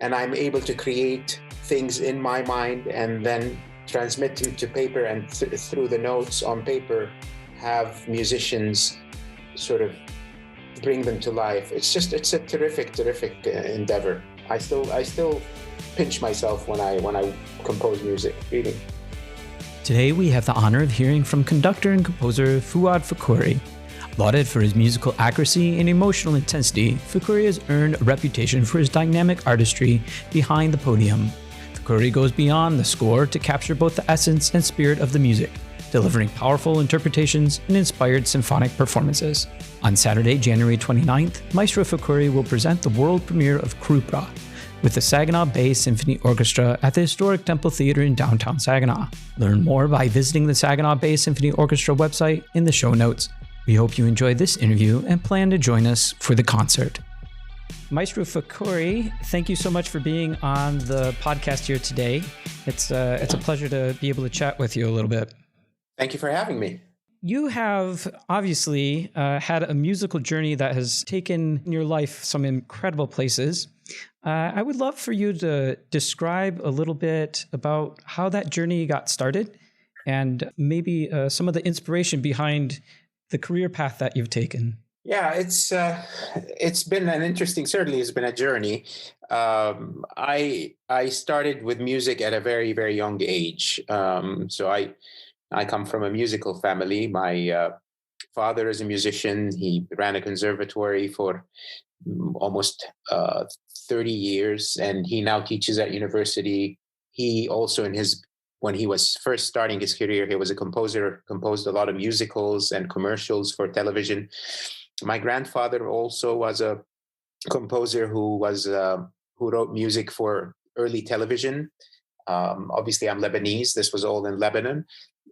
and I'm able to create things in my mind and then transmit them to paper, and through the notes on paper have musicians sort of bring them to life. It's a terrific endeavor. I still pinch myself when I compose music, really. Today we have the honor of hearing from conductor and composer Fouad Fakhouri. Lauded for his musical accuracy and emotional intensity, Fakhouri has earned a reputation for his dynamic artistry behind the podium. Fakhouri goes beyond the score to capture both the essence and spirit of the music, delivering powerful interpretations and inspired symphonic performances. On Saturday, January 29th, Maestro Fakhouri will present the world premiere of KRUPA with the Saginaw Bay Symphony Orchestra at the historic Temple Theatre in downtown Saginaw. Learn more by visiting the Saginaw Bay Symphony Orchestra website in the show notes. We hope you enjoyed this interview and plan to join us for the concert. Maestro Fakhouri, thank you so much for being on the podcast here today. It's a pleasure to be able to chat with you a little bit. Thank you for having me. You have obviously had a musical journey that has taken your life some incredible places. I would love for you to describe a little bit about how that journey got started and maybe some of the inspiration behind the career path that you've taken. Yeah, it's been an interesting, certainly it's been a journey. I started with music at a very, very young age. So I come from a musical family. My father is a musician. He ran a conservatory for almost 30 years, and he now teaches at university. He also, when he was first starting his career, he was a composer, composed a lot of musicals and commercials for television. My grandfather also was a composer who wrote music for early television. Obviously, I'm Lebanese. This was all in Lebanon.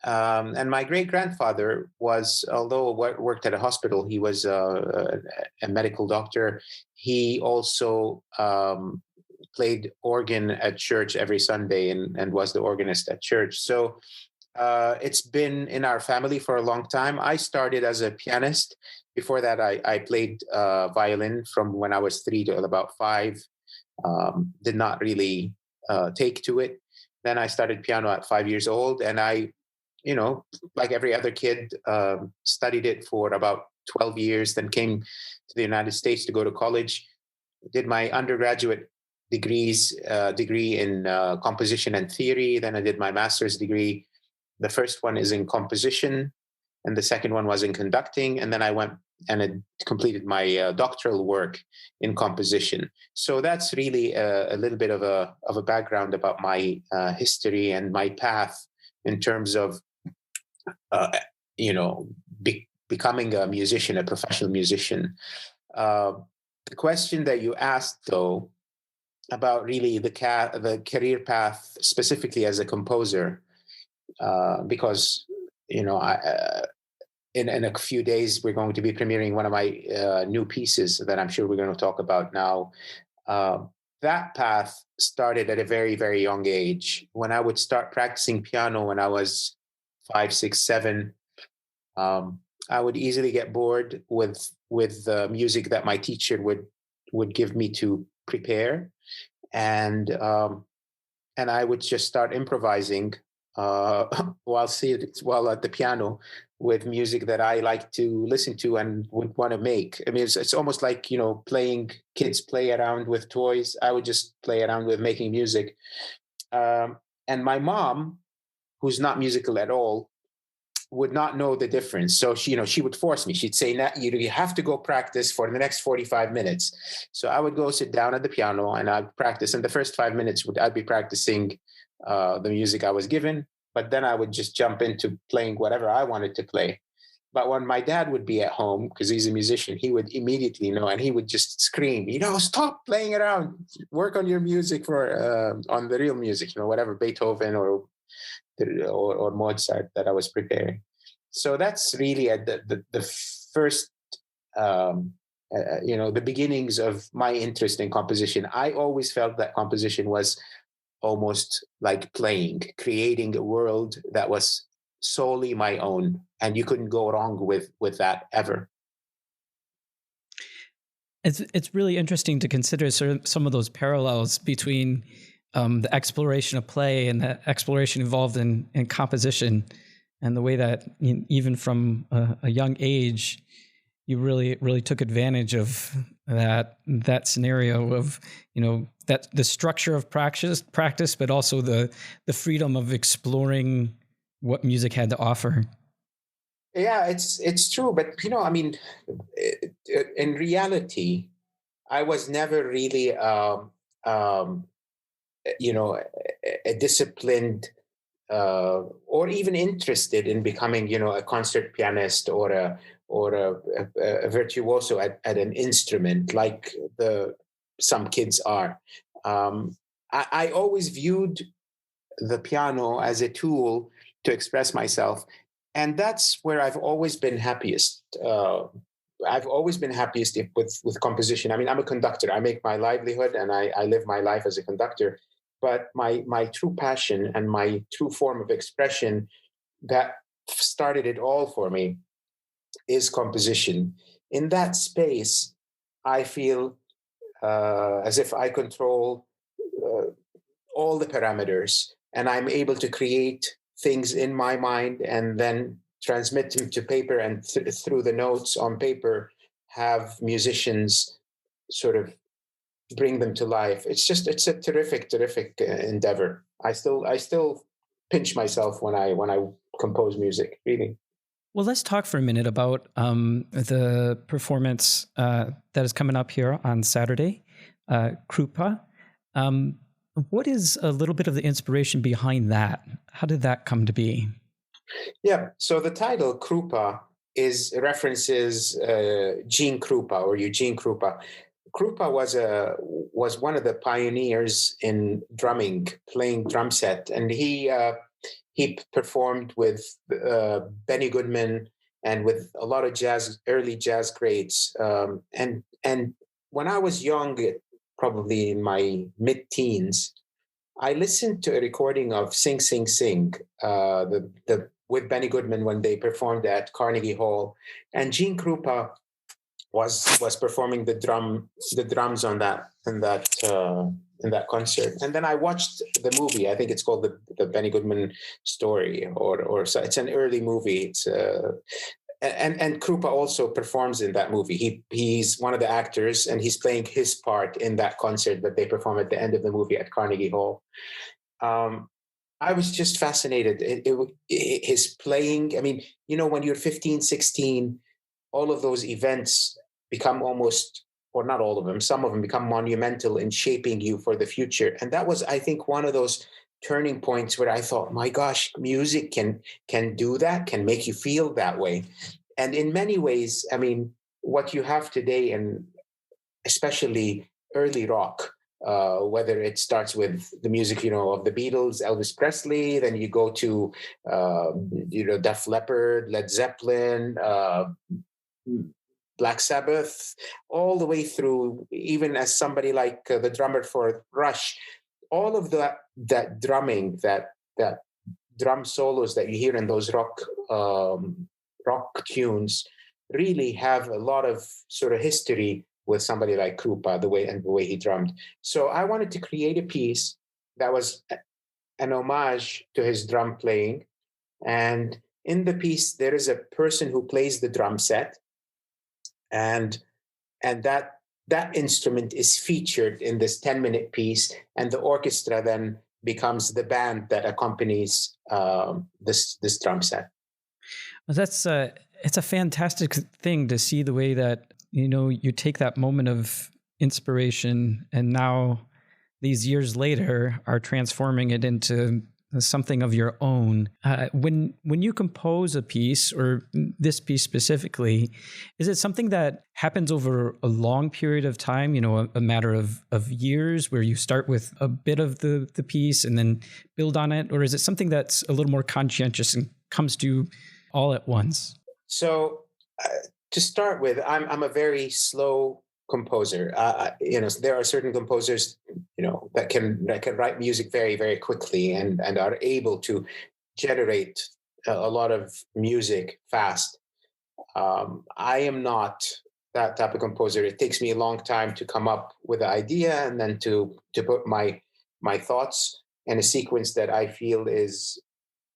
And my great-grandfather although worked at a hospital, he was a medical doctor. He also played organ at church every Sunday and was the organist at church. So it's been in our family for a long time. I started as a pianist. Before that, I played violin from when I was 3 to about 5. Did not really take to it. Then I started piano at 5 years old, and I, like every other kid, studied it for about 12 years, then came to the United States to go to college, did my undergraduate degree in composition and theory. Then I did my master's degree. The first one is in composition, and the second one was in conducting. And then I went and I completed my doctoral work in composition. So that's really a little bit of a background about my history and my path in terms of becoming a musician, a professional musician. The question that you asked, though, about really the career path specifically as a composer, because in a few days we're going to be premiering one of my new pieces that I'm sure we're going to talk about now. That path started at a very, very young age. When I would start practicing piano when I was 5, 6, 7, I would easily get bored with the music that my teacher would give me to prepare, and I would just start improvising while at the piano with music that I like to listen to and would want to make. I mean, it's almost like kids play around with toys. I would just play around with making music, and my mom, who's not musical at all, would not know the difference. So she would force me. She'd say, you have to go practice for the next 45 minutes. So I would go sit down at the piano and I'd practice. And the first 5 minutes I'd be practicing the music I was given, but then I would just jump into playing whatever I wanted to play. But when my dad would be at home, because he's a musician, he would immediately know, and he would just scream, stop playing around, work on your music on the real music, whatever, Beethoven or Mozart that I was preparing. So that's really the first, the beginnings of my interest in composition. I always felt that composition was almost like creating a world that was solely my own, and you couldn't go wrong with that ever. It's really interesting to consider some of those parallels between the exploration of play and the exploration involved in composition, and the way that even from a young age, you really took advantage of that scenario of, that the structure of practice, but also the freedom of exploring what music had to offer. Yeah, it's true, but in reality, I was never really, um, a disciplined or even interested in becoming, a concert pianist or a virtuoso at an instrument like some kids are. I always viewed the piano as a tool to express myself, and that's where I've always been happiest. I've always been happiest with composition. I mean, I'm a conductor. I make my livelihood, and I live my life as a conductor. But my true passion and my true form of expression that started it all for me is composition. In that space, I feel as if I control all the parameters, and I'm able to create things in my mind and then transmit them to paper, and through the notes on paper have musicians sort of bring them to life. It's a terrific endeavor. I still pinch myself when I compose music, really. Well, let's talk for a minute about the performance that is coming up here on Saturday, KRUPA. What is a little bit of the inspiration behind that? How did that come to be? Yeah, so the title KRUPA references Gene Krupa, or Eugene Krupa. Krupa was one of the pioneers in drumming, playing drum set, and he performed with Benny Goodman and with a lot of early jazz greats. And when I was young, probably in my mid-teens, I listened to a recording of "Sing Sing Sing," with Benny Goodman when they performed at Carnegie Hall, and Gene Krupa was performing the drums on that in that concert. And then I watched the movie. I think it's called the Benny Goodman Story, or so. It's an early movie. It's and Krupa also performs in that movie. He's one of the actors, and he's playing his part in that concert that they perform at the end of the movie at Carnegie Hall. I was just fascinated. His playing. I mean, when you're 15, 16, all of those events become almost, or not all of them, some of them become monumental in shaping you for the future. And that was, I think, one of those turning points where I thought, my gosh, music can do that, can make you feel that way. And in many ways, I mean, what you have today, and especially early rock, whether it starts with the music, of the Beatles, Elvis Presley, then you go to, Def Leppard, Led Zeppelin, Black Sabbath, all the way through, even as somebody like the drummer for Rush, all of that drumming, that drum solos that you hear in those rock tunes really have a lot of sort of history with somebody like Krupa, the way he drummed. So I wanted to create a piece that was an homage to his drum playing. And in the piece, there is a person who plays the drum set, and that instrument is featured in this 10-minute piece, and the orchestra then becomes the band that accompanies this drum set. Well, it's a fantastic thing to see the way that you take that moment of inspiration, and now these years later are transforming it into something of your own. When you compose a piece, or this piece specifically, is it something that happens over a long period of time, a matter of years, where you start with a bit of the piece and then build on it? Or is it something that's a little more conscientious and comes to you all at once? So to start with, I'm a very slow composer. There are certain composers, that can write music very, very quickly and are able to generate a lot of music fast. I am not that type of composer. It takes me a long time to come up with the idea and then to put my thoughts in a sequence that I feel is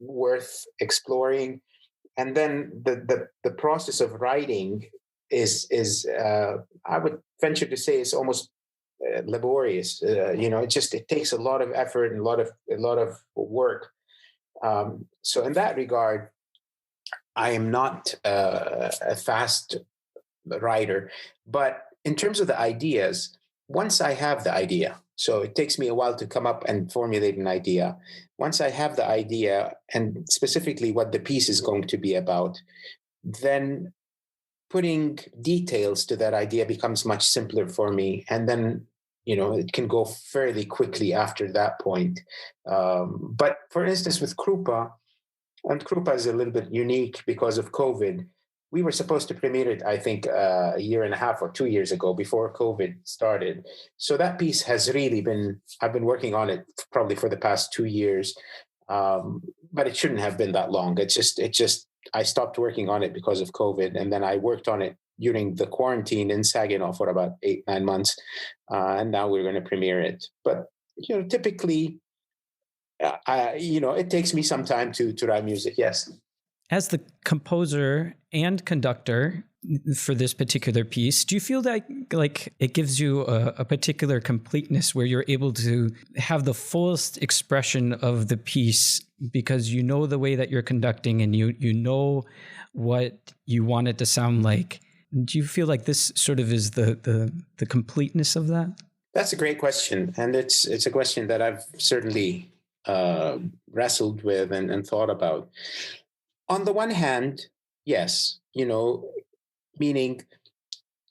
worth exploring. And then the process of writing is I would venture to say it's almost laborious. It takes a lot of effort and a lot of work. So in that regard, I am not a fast writer, but in terms of the ideas, once I have the idea, so it takes me a while to come up and formulate an idea. Once I have the idea and specifically what the piece is going to be about, then putting details to that idea becomes much simpler for me. And then, it can go fairly quickly after that point. But for instance, with KRUPA, and KRUPA is a little bit unique because of COVID. We were supposed to premiere it, I think, a year and a half or 2 years ago before COVID started. So that piece has really I've been working on it probably for the past 2 years, but it shouldn't have been that long. I stopped working on it because of COVID, and then I worked on it during the quarantine in Saginaw for about 8-9 months, and now we're going to premiere it. But typically, it takes me some time to write music. Yes. As the composer and conductor for this particular piece, do you feel that like it gives you a particular completeness where you're able to have the fullest expression of the piece because you know the way that you're conducting and you know what you want it to sound like? Do you feel like this sort of is the completeness of that? That's a great question. And it's a question that I've certainly wrestled with and thought about. On the one hand, yes, meaning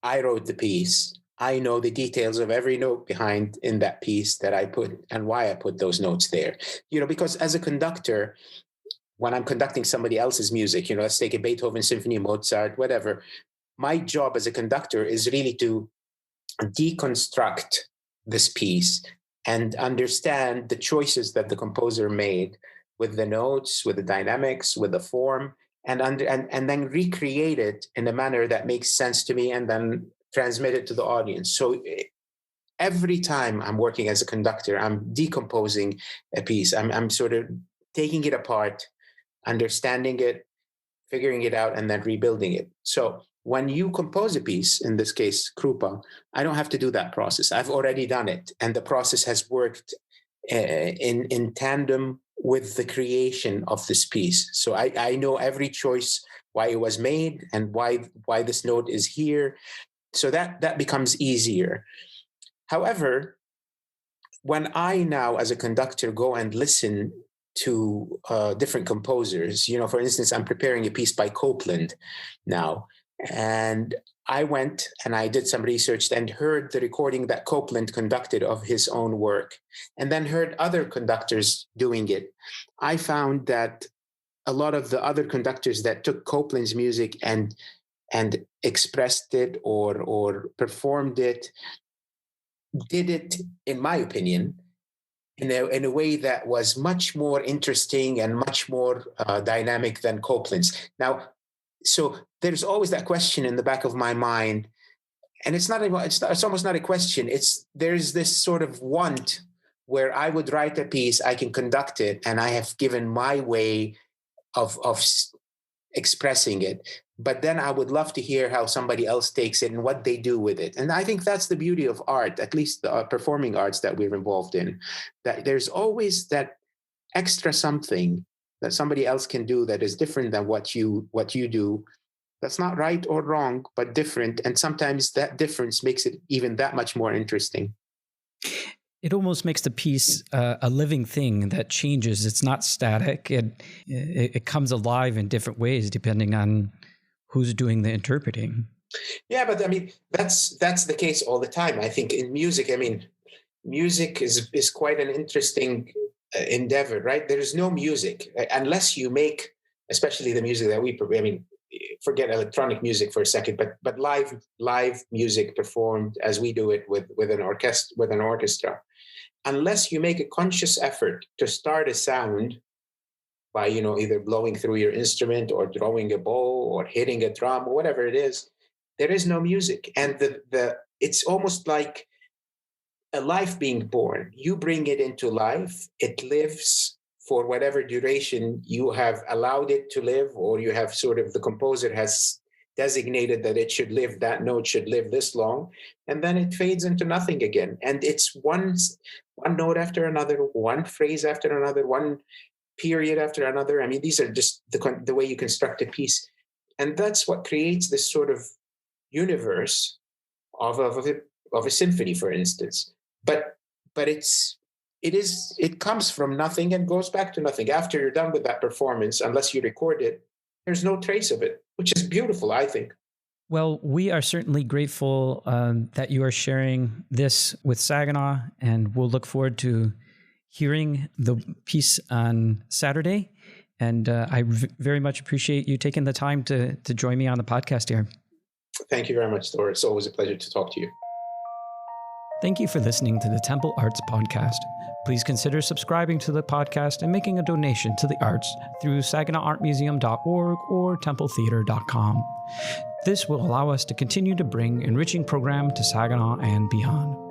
I wrote the piece. I know the details of every note behind in that piece that I put and why I put those notes there. Because as a conductor, when I'm conducting somebody else's music, let's take a Beethoven symphony, Mozart, whatever, my job as a conductor is really to deconstruct this piece and understand the choices that the composer made with the notes, with the dynamics, with the form, and then recreate it in a manner that makes sense to me and then transmit it to the audience. So every time I'm working as a conductor, I'm decomposing a piece. I'm sort of taking it apart, understanding it, figuring it out, and then rebuilding it. So when you compose a piece, in this case, KRUPA, I don't have to do that process. I've already done it. And the process has worked in tandem with the creation of this piece. So I know every choice, why it was made and why this note is here. So that becomes easier. However, when I now, as a conductor, go and listen to different composers, for instance, I'm preparing a piece by Copland now, and I went and I did some research and heard the recording that Copland conducted of his own work, and then heard other conductors doing it. I found that a lot of the other conductors that took Copland's music and expressed it or performed it did it, in my opinion, in a way that was much more interesting and much more dynamic than Copland's. Now, so there's always that question in the back of my mind, and it's almost not a question. There's this sort of want where I would write a piece, I can conduct it, and I have given my way of expressing it. But then I would love to hear how somebody else takes it and what they do with it. And I think that's the beauty of art, at least the performing arts that we're involved in, that there's always that extra something that somebody else can do that is different than what you do. That's not right or wrong, but different. And sometimes that difference makes it even that much more interesting. It almost makes the piece a living thing that changes. It's not static. It comes alive in different ways depending on who's doing the interpreting. Yeah, but I mean, that's the case all the time. I think in music, music is quite an interesting endeavor, right? There is no music unless you make, especially the music that we, forget electronic music for a second, but live music performed as we do it with an orchestra. Unless you make a conscious effort to start a sound by either blowing through your instrument or throwing a bow or hitting a drum or whatever it is, there is no music. And it's almost like a life being born. You bring it into life, it lives for whatever duration you have allowed it to live, or you have sort of, the composer has designated that it should live, that note should live this long, and then it fades into nothing again. And it's one note after another, one phrase after another, one period after another. I mean, these are just the way you construct a piece. And that's what creates this sort of universe of a symphony, for instance. But it comes from nothing and goes back to nothing. After you're done with that performance, unless you record it, there's no trace of it, which is beautiful, I think. Well, we are certainly grateful that you are sharing this with Saginaw, and we'll look forward to hearing the piece on Saturday. And I very much appreciate you taking the time to join me on the podcast here. Thank you very much, Thor. It's always a pleasure to talk to you. Thank you for listening to the Temple Arts Podcast. Please consider subscribing to the podcast and making a donation to the arts through SaginawArtMuseum.org or TempleTheater.com. This will allow us to continue to bring enriching programming to Saginaw and beyond.